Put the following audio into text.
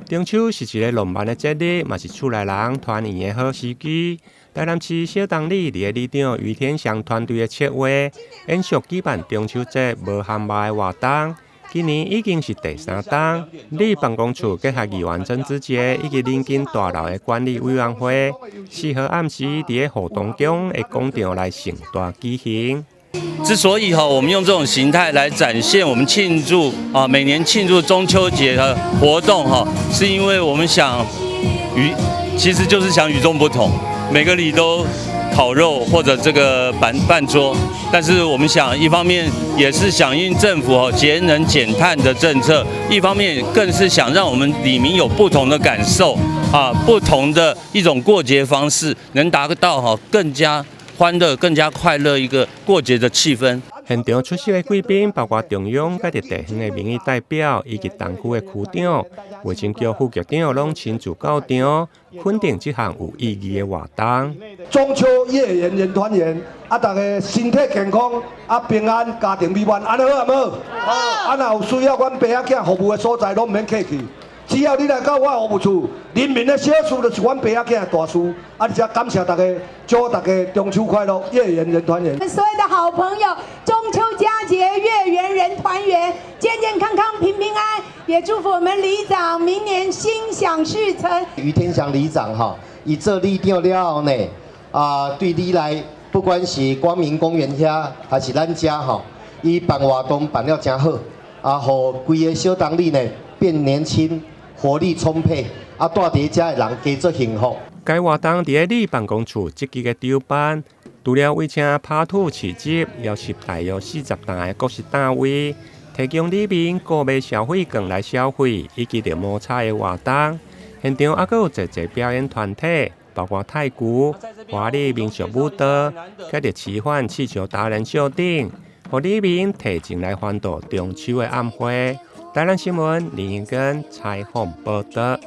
中秋是一个浪漫的节日，嘛是厝内人团圆的好时机。台南市小东里伫个里长于天祥团队的策划，延续举办中秋节无限卖的活动。今年已经是第3档，里办公处结合议员曾子杰以及临近大楼的管理委员会，4号暗时伫个河东宫的广场来盛大举行。之所以我们用这种形态来展现我们庆祝每年庆祝中秋节的活动是因为我们想其实就是想与众不同，每个里都烤肉或者这个办桌，但是我们想一方面也是响应政府节能减碳的政策，一方面更是想让我们里民有不同的感受不同的一种过节方式，能达到更加欢乐、更加快乐一个过节的气氛。现场出席的贵宾包括中央甲地方的民意代表，以及东区的区长、卫生局副局长拢亲自到场，肯定这项有意义的活动。中秋夜圆人团圆，大家身体健康，平安，家庭美满，安尼好唔好？好。若有需要阮爸仔囝服务的所在，拢唔免客气。只要你来到我服务处，人民的小事就是阮爸仔囝的大事。而且感谢大家，祝大家中秋快乐，月圆人团圆。所有的好朋友，中秋佳节，月圆人团圆，健健康康，平平安。也祝福我们里长明年心想事成。于天祥里长伊做里长了后呢，对你来，不管是光明公园遐，还是咱家伊办活动办了真好，互规个小东里呢变年轻。活力充沛，带伫遮的人加做幸福。该活动伫个里办公处积极的筹办，除了为请拍土市集，邀请大约40档的各式单位，提供里面购买消费券来消费，以及着摩擦的活动。现场还有侪表演团体，包括太鼓、华丽民俗舞蹈，甲着奇幻气球达人秀等，互里面提前来欢度中秋的晚会。台南新闻林英根采访报道。